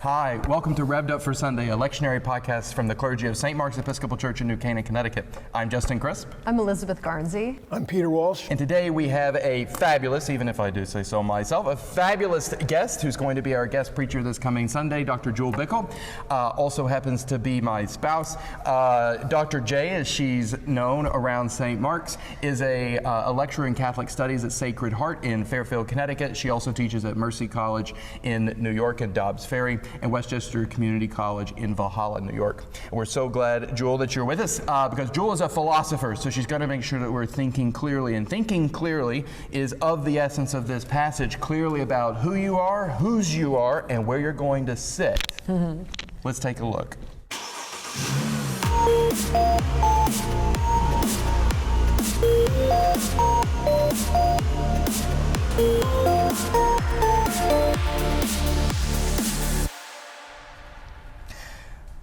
Hi, welcome to Rev'd Up for Sunday, a lectionary podcast from the clergy of St. Mark's Episcopal Church in New Canaan, Connecticut. I'm Justin Crisp. I'm Elizabeth Garnsey. I'm Peter Walsh. And today we have a fabulous, even if I do say so myself, a fabulous guest who's going to be our guest preacher this coming Sunday, Dr. Jewelle Bickel. Also happens to be my spouse. Dr. J, as she's known around St. Mark's, is a lecturer in Catholic Studies at Sacred Heart in Fairfield, Connecticut. She also teaches at Mercy College in New York and Dobbs Ferry, and Westchester Community College in Valhalla, New York. And we're so glad, Jewelle, that you're with us, because Jewelle is a philosopher, so she's going to make sure that we're thinking clearly. And thinking clearly is of the essence of this passage, clearly about who you are, whose you are, and where you're going to sit. Mm-hmm. Let's take a look.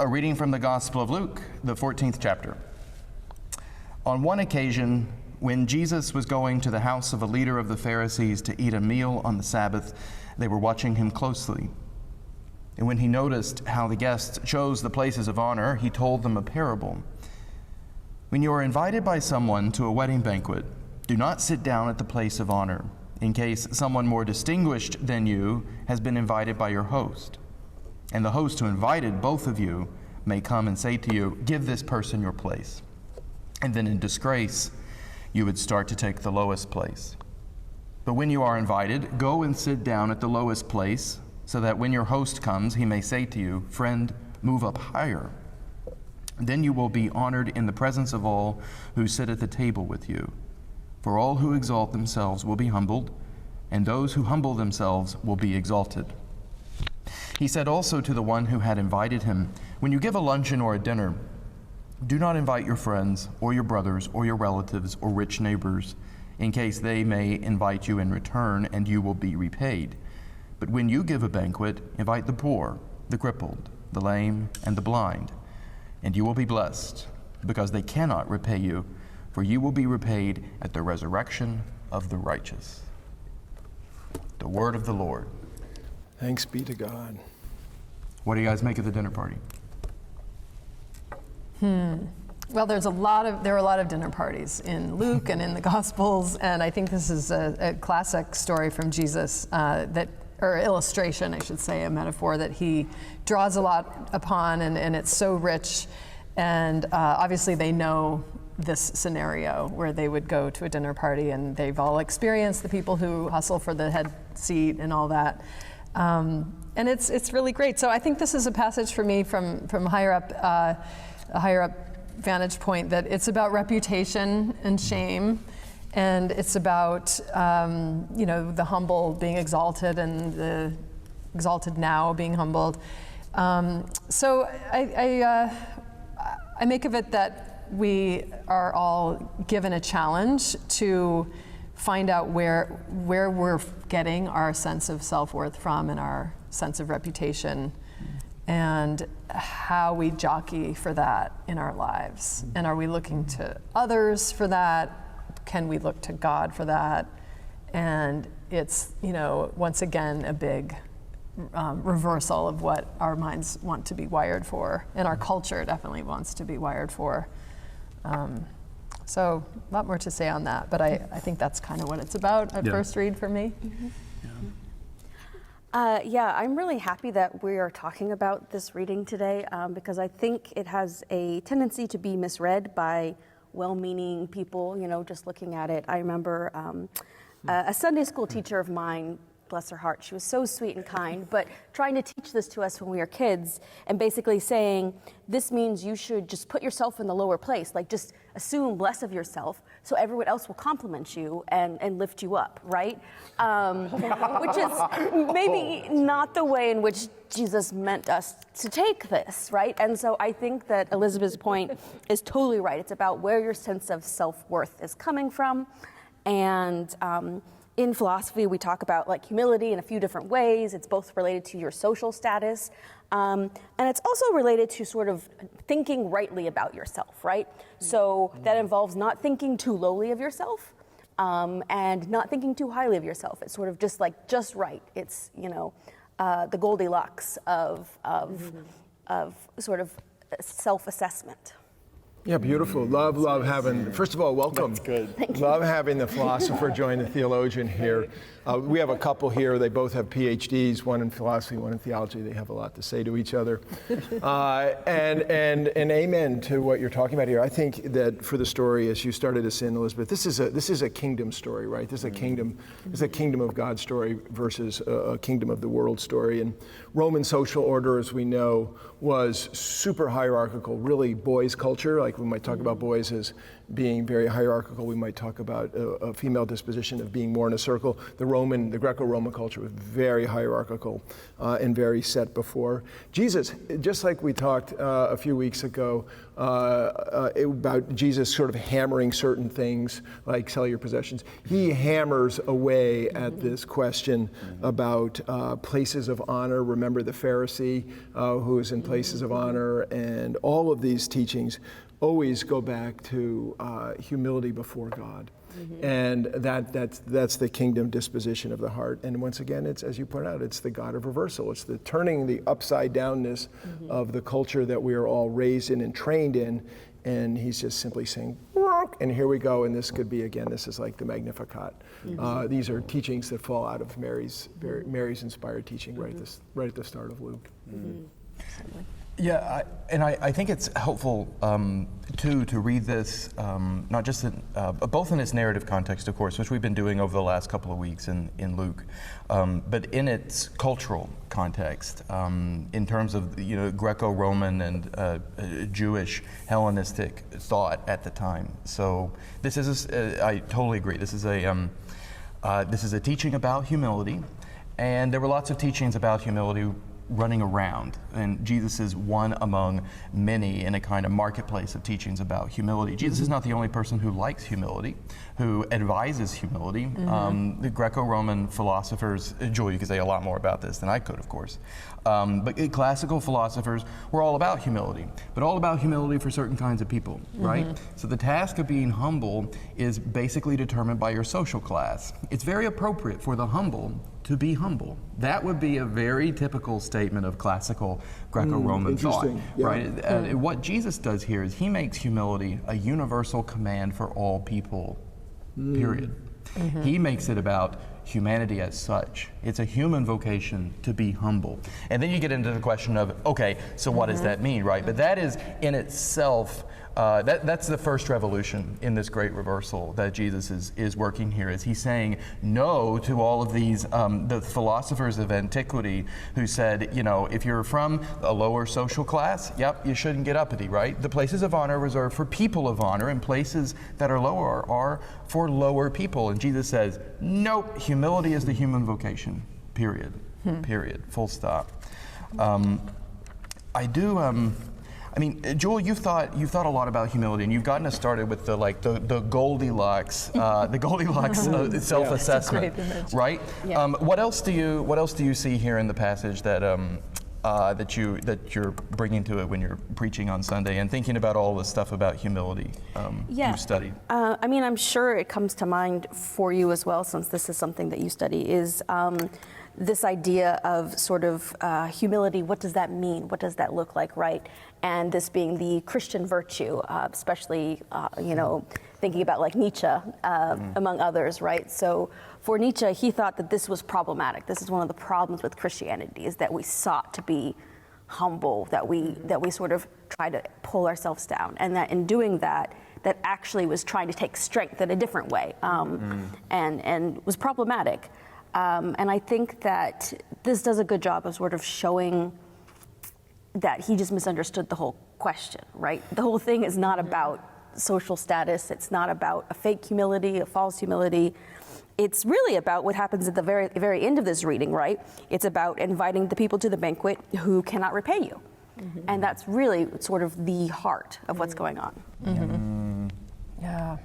A reading from the Gospel of Luke, the 14th chapter. On one occasion, when Jesus was going to the house of a leader of the Pharisees to eat a meal on the Sabbath, they were watching him closely. And when he noticed how the guests chose the places of honor, he told them a parable. When you are invited by someone to a wedding banquet, do not sit down at the place of honor, in case someone more distinguished than you has been invited by your host. And the host who invited both of you may come and say to you, give this person your place. And then in disgrace, you would start to take the lowest place. But when you are invited, go and sit down at the lowest place, so that when your host comes, he may say to you, friend, move up higher. Then you will be honored in the presence of all who sit at the table with you. For all who exalt themselves will be humbled, and those who humble themselves will be exalted. He said also to the one who had invited him, when you give a luncheon or a dinner, do not invite your friends or your brothers or your relatives or rich neighbors, in case they may invite you in return and you will be repaid. But when you give a banquet, invite the poor, the crippled, the lame, and the blind, and you will be blessed, because they cannot repay you, for you will be repaid at the resurrection of the righteous. The word of the Lord. Thanks be to God. What do you guys make of the dinner party? Well, there are a lot of dinner parties in Luke and in the Gospels, and I think this is a classic story from Jesus or illustration, I should say, a metaphor that he draws a lot upon, and it's so rich. And obviously they know this scenario where they would go to a dinner party, and they've all experienced the people who hustle for the head seat and all that. And it's really great. So I think this is a passage for me from a higher up vantage point, that it's about reputation and shame, and it's about the humble being exalted and the exalted now being humbled. So I make of it that we are all given a challenge to find out where we're getting our sense of self-worth from and our sense of reputation, and how we jockey for that in our lives. And are we looking to others for that? Can we look to God for that? And it's, once again, a big reversal of what our minds want to be wired for, and our culture definitely wants to be wired for. So a lot more to say on that, but I think that's kind of what it's about at first read for me. Mm-hmm. I'm really happy that we are talking about this reading today, because I think it has a tendency to be misread by well-meaning people, just looking at it. I remember a Sunday school teacher of mine, bless her heart, she was so sweet and kind, but trying to teach this to us when we were kids, and basically saying, this means you should just put yourself in the lower place, like just assume less of yourself, so everyone else will compliment you and lift you up, right? Which is maybe not the way in which Jesus meant us to take this, right? And so I think that Elizabeth's point is totally right. It's about where your sense of self-worth is coming from, and in philosophy, we talk about humility in a few different ways. It's both related to your social status, and it's also related to sort of thinking rightly about yourself, right? So that involves not thinking too lowly of yourself, and not thinking too highly of yourself. It's sort of just right. It's, the Goldilocks of sort of self-assessment. Yeah, beautiful. Love having, first of all, welcome. That's good. Thank you. Love having the philosopher join the theologian here. We have a couple here. They both have PhDs, one in philosophy, one in theology. They have a lot to say to each other. And amen to what you're talking about here. I think that for the story, as you started us in, Elizabeth, this is a kingdom story, right? This is a kingdom. This is a kingdom of God story versus a kingdom of the world story. And Roman social order, as we know, was super hierarchical, really boys' culture. Like we might talk about boys as being very hierarchical. We might talk about a female disposition of being more in a circle. The Greco-Roman culture was very hierarchical and very set before. Jesus, just like we talked a few weeks ago about Jesus sort of hammering certain things, like sell your possessions, he hammers away at this question about places of honor. Remember the Pharisee who is in places of honor, and all of these teachings always go back to humility before God. And that's the kingdom disposition of the heart. And once again, it's, as you point out, it's the God of reversal. It's the turning the upside downness of the culture that we are all raised in and trained in. And he's just simply saying, and here we go. And this could be, again, this is like the Magnificat. These are teachings that fall out of Mary's inspired teaching right at the start of Luke. Yeah, I think it's helpful too to read this not just both in its narrative context, of course, which we've been doing over the last couple of weeks in Luke, but in its cultural context, in terms of Greco-Roman and Jewish Hellenistic thought at the time. So this is I totally agree. This is a teaching about humility, and there were lots of teachings about humility running around, and Jesus is one among many in a kind of marketplace of teachings about humility. Jesus is not the only person who likes humility, who advises humility. The Greco-Roman philosophers, Jewelle, you could say a lot more about this than I could, of course, but classical philosophers were all about humility, but all about humility for certain kinds of people, right? So the task of being humble is basically determined by your social class. It's very appropriate for the humble to be humble. That would be a very typical statement of classical Greco-Roman thought, right? What Jesus does here is he makes humility a universal command for all people, period. He makes it about humanity as such. It's a human vocation to be humble. And then you get into the question of, okay, so what does that mean, right? But that is in itself, that's the first revolution in this great reversal that Jesus is working here, is he's saying no to all of these, the philosophers of antiquity who said, if you're from a lower social class, yep, you shouldn't get uppity, right? The places of honor are reserved for people of honor, and places that are lower are for lower people. And Jesus says, nope, humility is the human vocation, period, period, full stop. Jewelle, you've thought a lot about humility, and you've gotten us started with the Goldilocks, self-assessment, right? Yeah. What else do you see here in the passage that you're bringing to it when you're preaching on Sunday and thinking about all this stuff about humility you've studied? I'm sure it comes to mind for you as well, since this is something that you study, is this idea of sort of humility. What does that mean? What does that look like, right? And this being the Christian virtue, especially, thinking about like Nietzsche, among others, right? So for Nietzsche, he thought that this was problematic. This is one of the problems with Christianity, is that we sought to be humble, that we sort of try to pull ourselves down, and that in doing that actually was trying to take strength in a different way, and was problematic. And I think that this does a good job of sort of showing that he just misunderstood the whole question, right? The whole thing is not about social status. It's not about a fake humility, a false humility. It's really about what happens at the very, very end of this reading, right? It's about inviting the people to the banquet who cannot repay you. And that's really sort of the heart of what's going on. Yeah.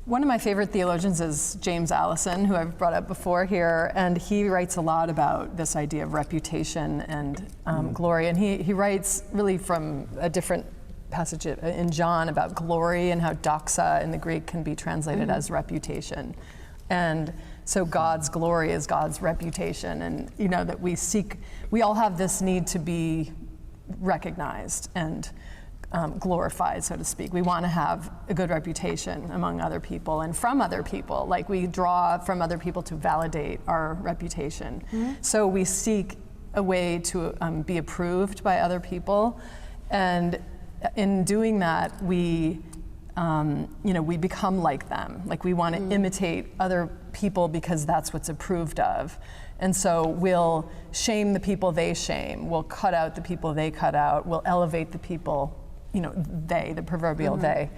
One of my favorite theologians is James Allison, who I've brought up before here, and he writes a lot about this idea of reputation and glory. And he writes really from a different passage in John about glory and how doxa in the Greek can be translated as reputation. And so God's glory is God's reputation, and that we all have this need to be recognized and glorified, so to speak. We want to have a good reputation among other people and from other people. Like, we draw from other people to validate our reputation. So we seek a way to be approved by other people, and in doing that, we become like them. Like, we want to imitate other people because that's what's approved of. And so we'll shame the people they shame. We'll cut out the people they cut out. We'll elevate the people, the proverbial they.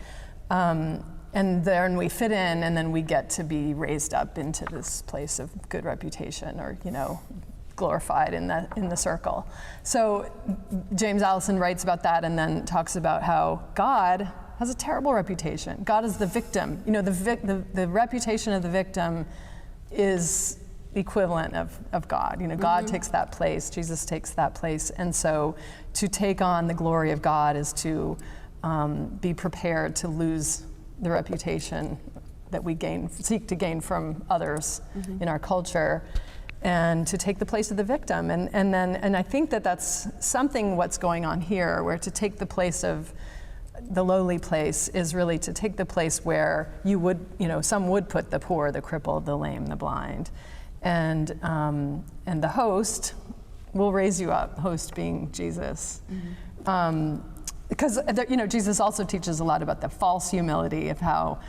And then we fit in, and then we get to be raised up into this place of good reputation, or, glorified in the circle. So James Allison writes about that, and then talks about how God has a terrible reputation. God is the victim. The reputation of the victim is equivalent of God. God takes that place, Jesus takes that place. And so to take on the glory of God is to be prepared to lose the reputation that we seek to gain from others in our culture, and to take the place of the victim. And I think that's something what's going on here, where to take the place of the lowly place is really to take the place where some would put the poor, the crippled, the lame, the blind. And the host will raise you up, host being Jesus. Because Jesus also teaches a lot about the false humility of how,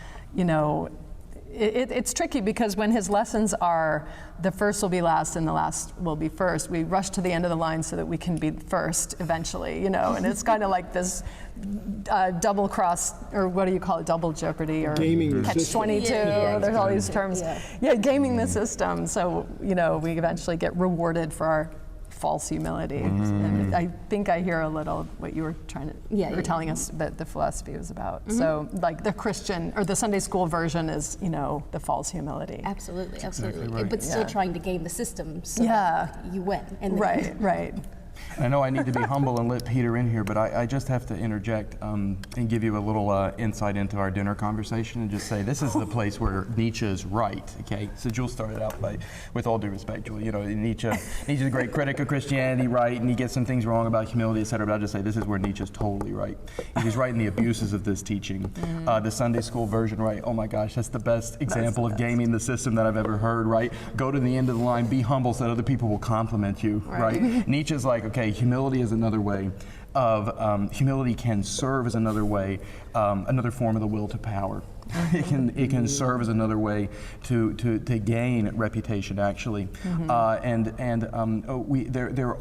it's tricky, because when his lessons are the first will be last and the last will be first, we rush to the end of the line so that we can be first eventually, and it's kind of like this double cross, or what do you call it, double jeopardy, or gaming catch-22. There's all these terms. Gaming the system. So we eventually get rewarded for our false humility. And I think I hear a little of what you were telling us that the philosophy was about. So like the Christian or the Sunday school version is, the false humility. Absolutely. Exactly right. But still trying to game the system so that you win. And Right. I know I need to be humble and let Peter in here, but I just have to interject and give you a little insight into our dinner conversation, and just say this is the place where Nietzsche is right. Okay, so Jewelle started out with all due respect, Jewelle, Nietzsche's a great critic of Christianity, right? And he gets some things wrong about humility, etc. But I'll just say this is where Nietzsche's totally right. He's right in the abuses of this teaching. The Sunday school version, right? Oh my gosh, that's the best example of gaming the system that I've ever heard, right? Go to the end of the line, be humble so that other people will compliment you, right? Nietzsche's like, okay, humility is another way of, humility can serve as another way, another form of the will to power. It can serve as another way to gain reputation, actually. There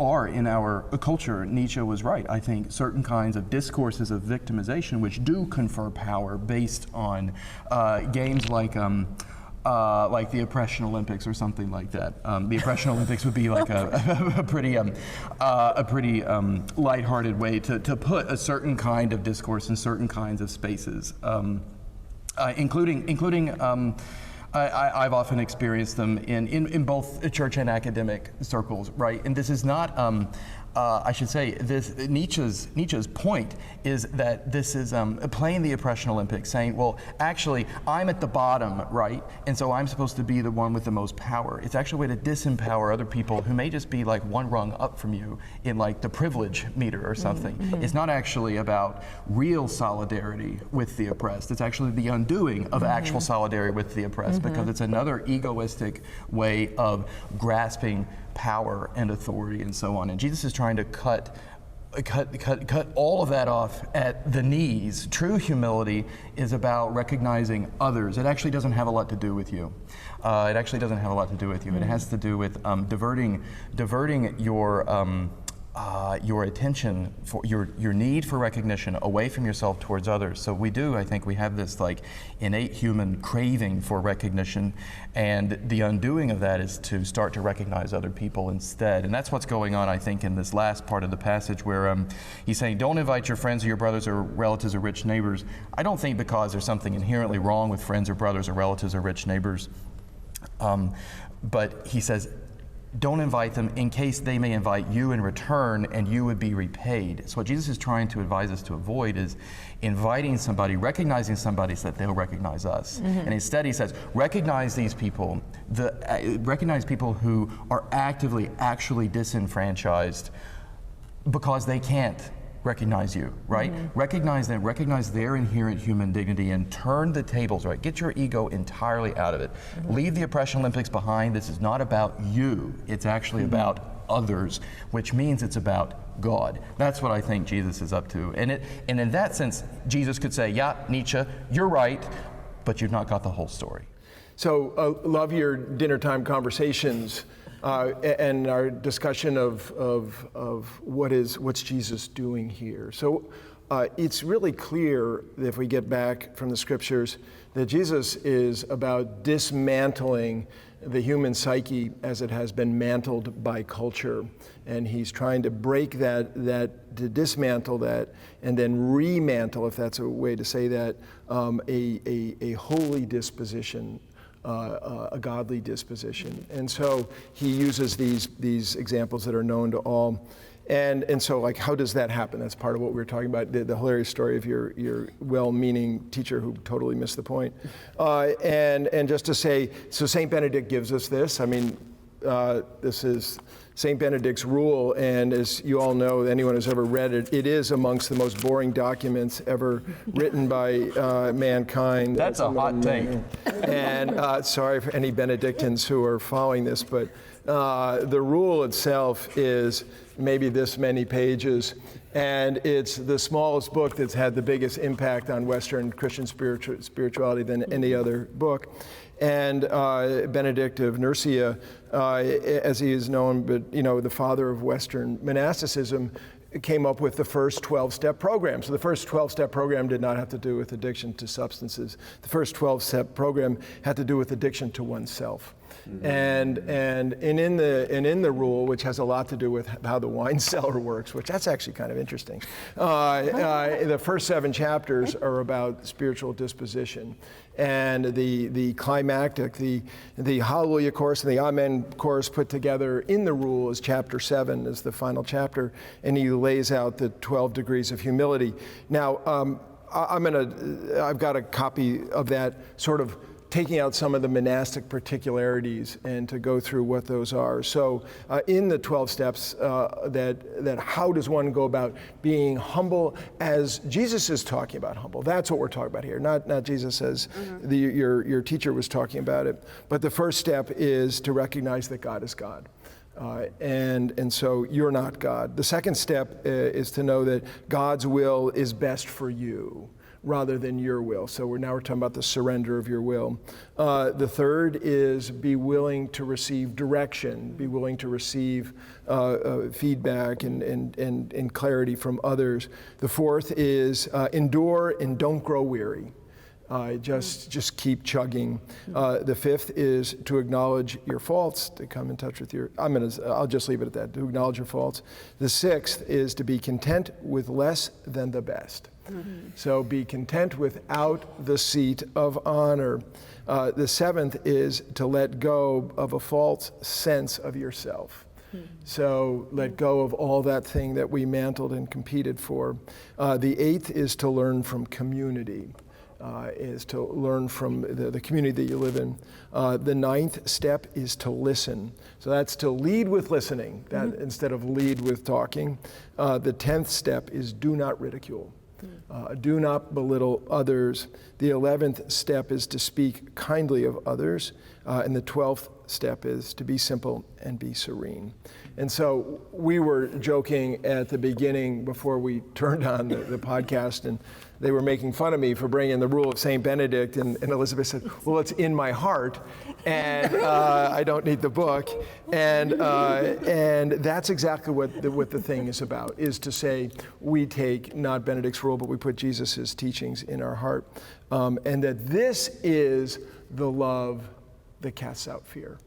are in our culture, Nietzsche was right, I think, certain kinds of discourses of victimization which do confer power based on games like the Oppression Olympics or something like that. The Oppression Olympics would be like a pretty lighthearted way to put a certain kind of discourse in certain kinds of spaces, including. I've often experienced them in both church and academic circles, right? And this is not. I should say this. Nietzsche's point is that this is playing the Oppression Olympics, saying, well, actually, I'm at the bottom, right? And so I'm supposed to be the one with the most power. It's actually a way to disempower other people who may just be like one rung up from you in like the privilege meter or something. It's not actually about real solidarity with the oppressed. It's actually the undoing of actual solidarity with the oppressed, because it's another egoistic way of grasping power and authority and so on. And Jesus is trying to cut all of that off at the knees. True humility is about recognizing others. It actually doesn't have a lot to do with you. It actually doesn't have a lot to do with you. It has to do with diverting your attention for your need for recognition away from yourself towards others. So I think we have this like innate human craving for recognition, and the undoing of that is to start to recognize other people instead. And that's what's going on, I think, in this last part of the passage where he's saying, don't invite your friends or your brothers or relatives or rich neighbors. I don't think because there's something inherently wrong with friends or brothers or relatives or rich neighbors, but he says, don't invite them in case they may invite you in return and you would be repaid. So what Jesus is trying to advise us to avoid is inviting somebody, recognizing somebody so that they'll recognize us. And instead he says, recognize these people, recognize people who are actually disenfranchised because they can't recognize you, right? Recognize them, recognize their inherent human dignity, and turn the tables, right? Get your ego entirely out of it. Leave the oppression Olympics behind. This is not about you. It's actually about others, which means it's about God. That's what I think Jesus is up to. And in that sense, Jesus could say, yeah, Nietzsche, you're right, but you've not got the whole story. So love your dinner time conversations and our discussion of what's Jesus doing here. So it's really clear that if we get back from the scriptures that Jesus is about dismantling the human psyche as it has been mantled by culture, and he's trying to break that to dismantle that and then remantle, if that's a way to say that, a holy disposition, a godly disposition. And so he uses these examples that are known to all. And so, like, how does that happen? That's part of what we were talking about, the hilarious story of your well-meaning teacher who totally missed the point. And just to say, so St. Benedict gives us this. I mean, this is St. Benedict's rule, and as you all know, anyone who's ever read it, it is amongst the most boring documents ever written by mankind. That's a hot take. And sorry for any Benedictines who are following this, but the rule itself is maybe this many pages, and it's the smallest book that's had the biggest impact on Western Christian spirituality than any other book. And Benedict of Nursia, as he is known, but the father of Western monasticism, came up with the first 12-step program. So the first 12-step program did not have to do with addiction to substances. The first 12-step program had to do with addiction to oneself. And in the rule, which has a lot to do with how the wine cellar works, which that's actually kind of interesting. The first 7 chapters are about spiritual disposition, and the climactic, the Hallelujah chorus and the Amen chorus put together in the rule is chapter 7, is the final chapter, and he lays out the 12 degrees of humility. Now, I've got a copy of that, sort of taking out some of the monastic particularities and to go through what those are. So in the 12 steps, that how does one go about being humble as Jesus is talking about humble? That's what we're talking about here, not Jesus as your teacher was talking about it. But the first step is to recognize that God is God. And so you're not God. The second step is to know that God's will is best for you, rather than your will. So we're talking about the surrender of your will. The third is be willing to receive direction, be willing to receive feedback and clarity from others. The fourth is endure and don't grow weary. Just keep chugging. The fifth is to acknowledge your faults, to come in touch with I'll just leave it at that, to acknowledge your faults. The sixth is to be content with less than the best. So be content without the seat of honor. The seventh is to let go of a false sense of yourself. So let go of all that thing that we mantled and competed for. The eighth is to learn from community. Is to learn from the community that you live in. The ninth step is to listen. So that's to lead with listening, instead of lead with talking. The 10th step is do not ridicule. Do not belittle others. The 11th step is to speak kindly of others. And the 12th step is to be simple and be serene. And so we were joking at the beginning before we turned on the podcast, and they were making fun of me for bringing the rule of St. Benedict, and Elizabeth said, well, it's in my heart, and I don't need the book. And that's exactly what the thing is about, is to say we take not Benedict's rule, but we put Jesus' teachings in our heart, and that this is the love that casts out fear.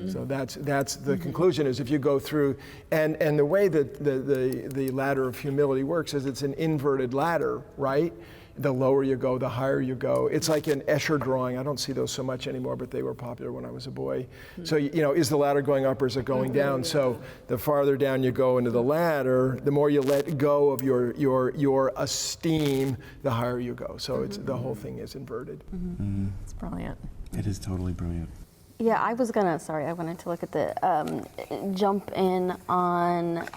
So that's the conclusion, is if you go through, and the way that the ladder of humility works is it's an inverted ladder, right? the lower you go, the higher you go. It's like an Escher drawing. I don't see those so much anymore, but they were popular when I was a boy. So, is the ladder going up or is it going down? So the farther down you go into the ladder, the more you let go of your esteem, the higher you go. So the whole thing is inverted. It's brilliant. It is totally brilliant. Yeah, I wanted to look at the, jump in on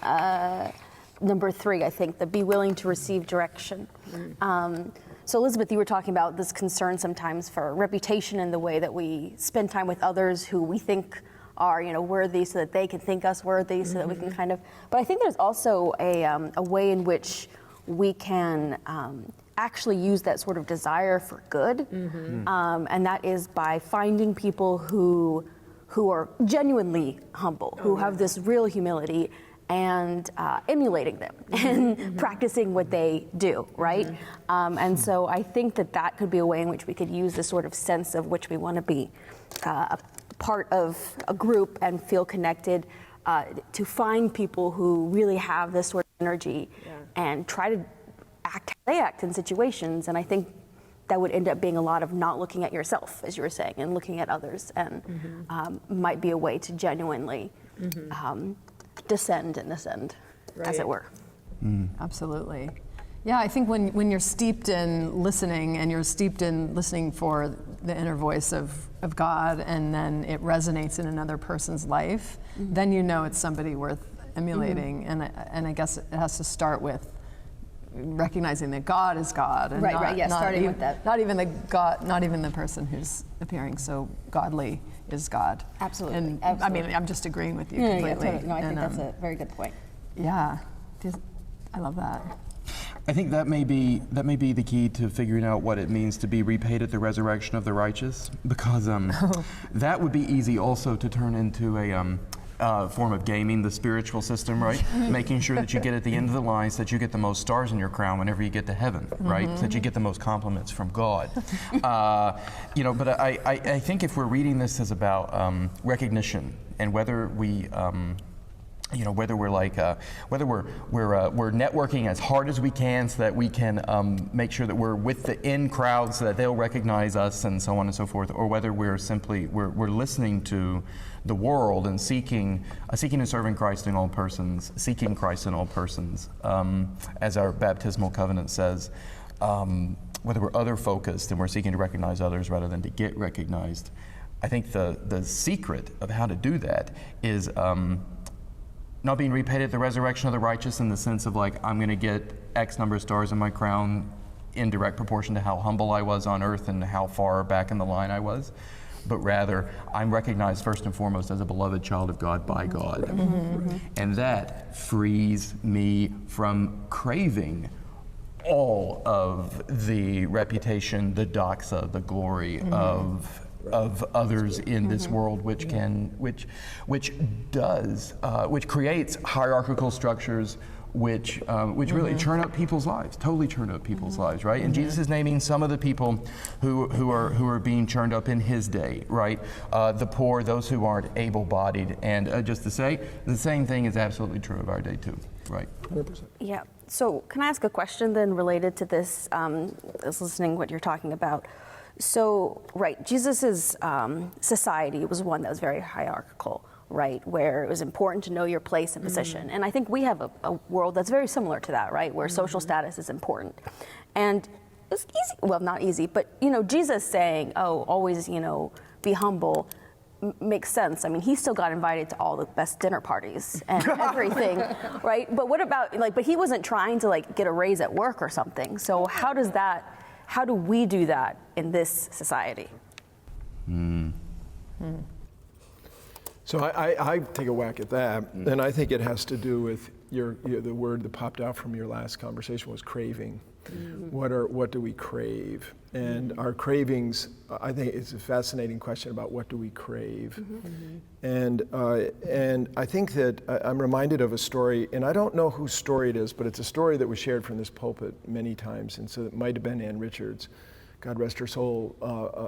number 3, I think, the be willing to receive direction. So Elizabeth, you were talking about this concern sometimes for reputation and the way that we spend time with others who we think are, worthy so that they can think us worthy so that we can but I think there's also a way in which we can actually use that sort of desire for good, and that is by finding people who are genuinely humble, who have this real humility, and emulating them and practicing what they do, right? And so I think that could be a way in which we could use this sort of sense of which we want to be a part of a group and feel connected, to find people who really have this sort of energy and try to act how they act in situations. And I think that would end up being a lot of not looking at yourself, as you were saying, and looking at others, and might be a way to genuinely descend and ascend, as it were. Absolutely. Yeah, I think when you're steeped in listening, and you're steeped in listening for the inner voice of God, and then it resonates in another person's life, then it's somebody worth emulating. And I guess it has to start with recognizing that God is God, and starting with that. Not even the person who's appearing so godly is God. Absolutely. And Absolutely. I mean, I'm just agreeing with you completely. Yeah, totally. No, I think that's a very good point. Yeah, I love that. I think that may be the key to figuring out what it means to be repaid at the resurrection of the righteous, because that would be easy also to turn into a form of gaming the spiritual system, right? Making sure that you get at the end of the line so that you get the most stars in your crown whenever you get to heaven, right? So that you get the most compliments from God. But I think if we're reading this as about recognition, and whether we whether we're networking as hard as we can so that we can make sure that we're with the in crowd so that they'll recognize us, and so on and so forth, or whether we're simply we're listening to the world and seeking and serving Christ in all persons, seeking Christ in all persons, as our baptismal covenant says. Whether we're other focused and we're seeking to recognize others rather than to get recognized. I think the secret of how to do that is not being repaid at the resurrection of the righteous in the sense of like, I'm going to get X number of stars in my crown in direct proportion to how humble I was on earth and how far back in the line I was, but rather I'm recognized first and foremost as a beloved child of God by God. And that frees me from craving all of the reputation, the doxa, the glory of others in this world, which creates hierarchical structures, which really churn up people's lives, totally churn up people's lives, right? And Jesus is naming some of the people who are being churned up in his day, right? The poor, those who aren't able-bodied, and just to say, the same thing is absolutely true of our day too, right? 100%. Yeah. So can I ask a question then related to this, is listening what you're talking about? So, right, Jesus's society was one that was very hierarchical, right, where it was important to know your place and position. And I think we have a world that's very similar to that, right, where social status is important. And it's easy, well, not easy, but, Jesus saying, always, be humble, makes sense. I mean, he still got invited to all the best dinner parties and everything, right? But what about, but he wasn't trying to, get a raise at work or something. So how do we do that in this society? So I take a whack at that, and I think it has to do with the word that popped out from your last conversation was craving. What do we crave? And our cravings, I think it's a fascinating question about what do we crave. And I think that I'm reminded of a story, and I don't know whose story it is, but it's a story that was shared from this pulpit many times, and so it might have been Ann Richards, God rest her soul,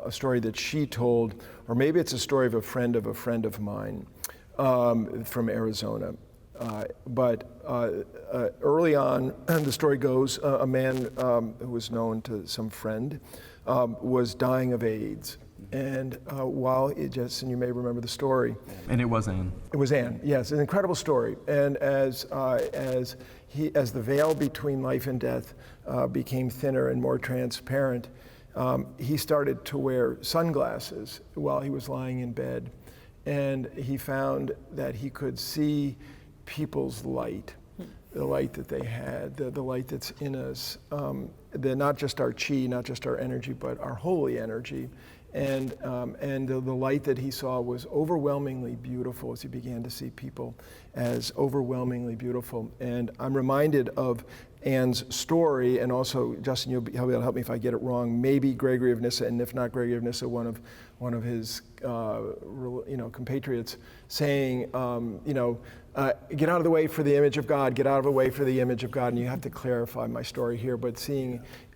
a story that she told, or maybe it's a story of a friend of mine from Arizona. But early on, the story goes, a man who was known to some friend was dying of AIDS. And and you may remember the story. And it was Anne. It was Anne, yes, an incredible story. And as the veil between life and death became thinner and more transparent, he started to wear sunglasses while he was lying in bed. And he found that he could see people's light, the light that they had, the light that's in us, not just our chi, not just our energy, but our holy energy. And the light that he saw was overwhelmingly beautiful as he began to see people as overwhelmingly beautiful. And I'm reminded of Anne's story, and also, Justin, you'll be able to help me if I get it wrong, maybe Gregory of Nyssa, and if not Gregory of Nyssa, one of his compatriots, saying, get out of the way for the image of God, get out of the way for the image of God. And you have to clarify my story here, but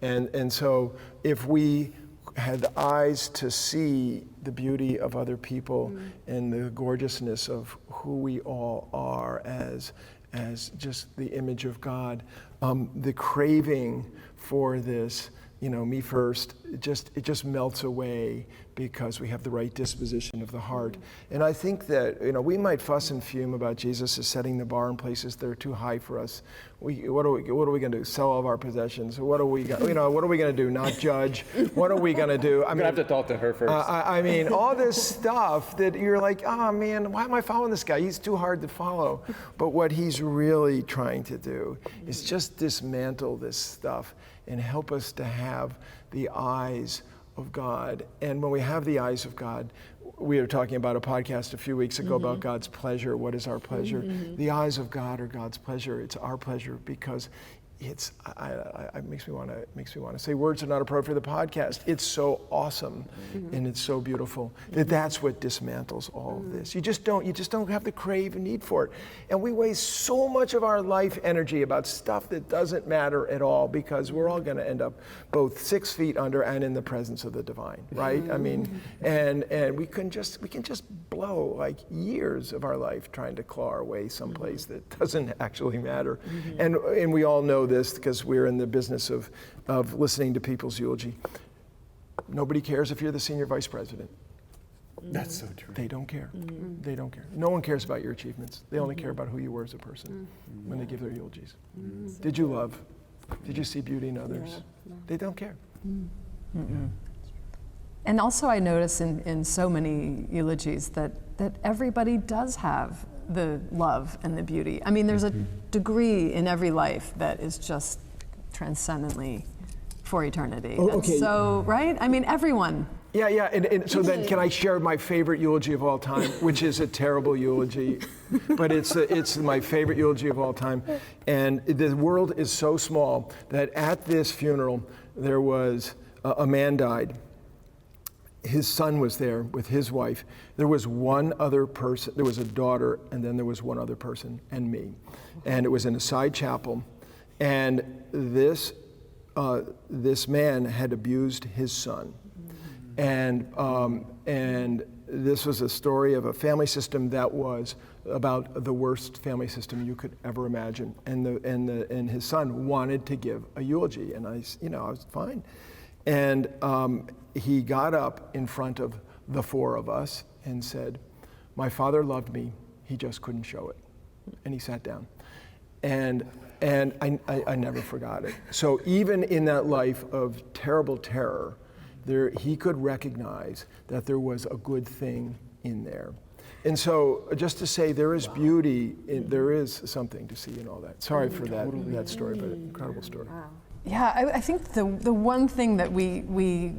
and so if we had the eyes to see the beauty of other people and the gorgeousness of who we all are as just the image of God, the craving for this, me first, it just melts away because we have the right disposition of the heart. And I think that, we might fuss and fume about Jesus as setting the bar in places that are too high for us. What are we going to do? Sell all of our possessions? What are we going to do? Not judge? What are we going to do? I'm going to have to talk to her first. All this stuff that you're like, oh man, why am I following this guy? He's too hard to follow. But what he's really trying to do is just dismantle this stuff and help us to have the eyes of God. And when we have the eyes of God, we were talking about a podcast a few weeks ago about God's pleasure. What is our pleasure? The eyes of God are God's pleasure. It's our pleasure because it makes me want to say words are not appropriate for the podcast. It's so awesome and it's so beautiful that's what dismantles all of this. You just don't have the crave and need for it. And we waste so much of our life energy about stuff that doesn't matter at all because we're all going to end up both 6 feet under and in the presence of the divine, right? And we can just blow like years of our life trying to claw our way someplace that doesn't actually matter. And we all know this because we're in the business of listening to people's eulogy. Nobody cares if you're the senior vice president. That's so true. They don't care. They don't care. No one cares about your achievements. They only care about who you were as a person when they give their eulogies. Did you love? Did you see beauty in others? No. They don't care. And also I notice in so many eulogies that everybody does have the love and the beauty. I mean, there's a degree in every life that is just transcendently for eternity. Okay. And so, right? I mean, everyone. Yeah, and so then can I share my favorite eulogy of all time, which is a terrible eulogy, but it's my favorite eulogy of all time. And the world is so small that at this funeral, there was a man died. His son was there with his wife. There was one other person. There was a daughter, and then there was one other person, and me. And it was in a side chapel. And this man had abused his son. And this was a story of a family system that was about the worst family system you could ever imagine. And his son wanted to give a eulogy, and I was fine. And he got up in front of the 4 of us and said, "My father loved me, he just couldn't show it." And he sat down. And I never forgot it. So even in that life of terrible terror, he could recognize that there was a good thing in there. And so just to say there is beauty, there is something to see in all that. Sorry for that story, but an incredible story. Wow. Yeah, I think the one thing that we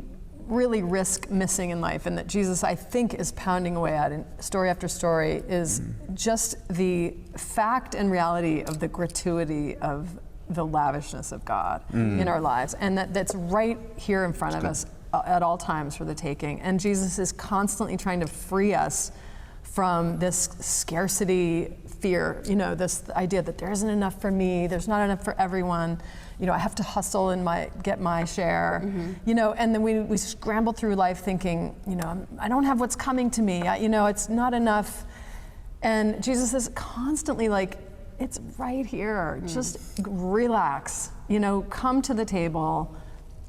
really risk missing in life, and that Jesus, I think, is pounding away at in story after story, is just the fact and reality of the gratuity of the lavishness of God in our lives, and that's right here in front of us at all times for the taking. And Jesus is constantly trying to free us from this scarcity fear, this idea that there isn't enough for me, there's not enough for everyone, I have to hustle and get my share, and then we scramble through life thinking, I don't have what's coming to me, it's not enough. And Jesus is constantly like it's right here. Just relax. You know, come to the table.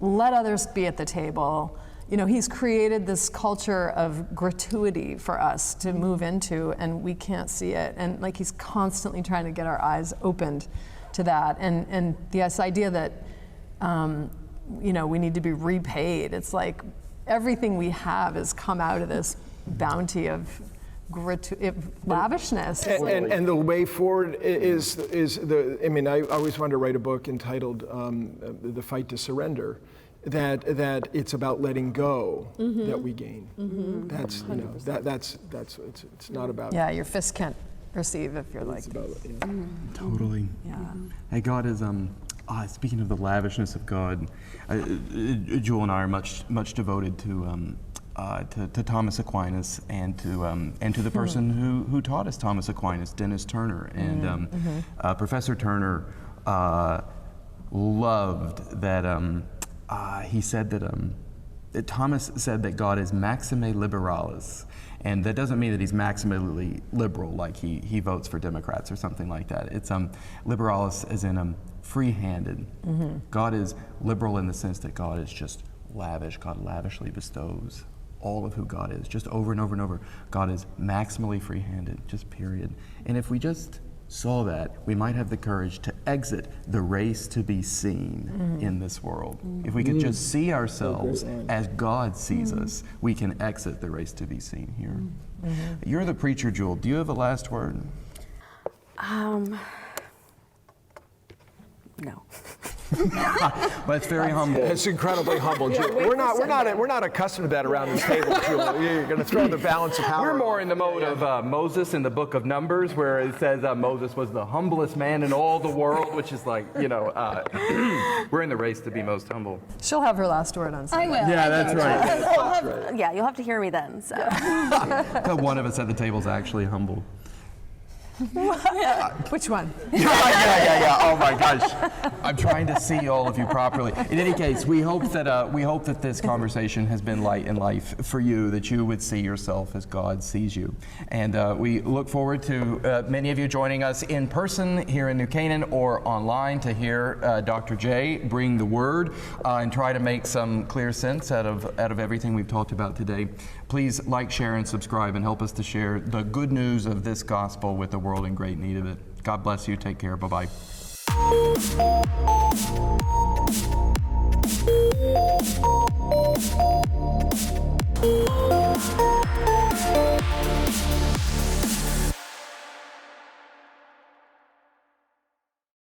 Let others be at the table. You know, he's created this culture of gratuity for us to move into, and we can't see it. And like, he's constantly trying to get our eyes opened to that. And this idea that, you know, we need to be repaid. It's like everything we have has come out of this bounty of lavishness. And the way forward is I mean, I always wanted to write a book entitled The Fight to Surrender. That it's about letting go that we gain. That's, you know, that's it's not about. Yeah, your fist can't receive if you're like. About, Totally. Yeah. Hey, God is speaking of the lavishness of God, Jewelle and I are much devoted to Thomas Aquinas and to the person who taught us Thomas Aquinas, Dennis Turner, and Professor Turner loved that. He said that Thomas said that God is maxime liberalis, and that doesn't mean that he's maximally liberal, like he votes for Democrats or something like that. It's liberalis as in free-handed. God is liberal in the sense that God is just lavish. God lavishly bestows all of who God is, just over and over and over. God is maximally free-handed, just period. And if we just saw that, we might have the courage to exit the race to be seen in this world. If we could just see ourselves as God sees us, we can exit the race to be seen here. You're the preacher, Jewelle. Do you have a last word? No. But it's very humble. It's incredibly humble. We're not accustomed to that around this table, Jewelle. You're going to throw the balance of power. We're more in the mode of Moses in the book of Numbers, where it says Moses was the humblest man in all the world, which is like, you know, we're in the race to be most humble. She'll have her last word on I Sunday. will. Yeah, that's right. Yeah, you'll have to hear me then. So. One of us at the table is actually humble. Which one? Yeah. Oh my gosh. I'm trying to see all of you properly. In any case, we hope that this conversation has been light in life for you, that you would see yourself as God sees you. And we look forward to many of you joining us in person here in New Canaan or online to hear Dr. J bring the word and try to make some clear sense out of everything we've talked about today. Please like, share, and subscribe and help us to share the good news of this gospel with the world in great need of it. God bless you. Take care. Bye-bye. Thank you.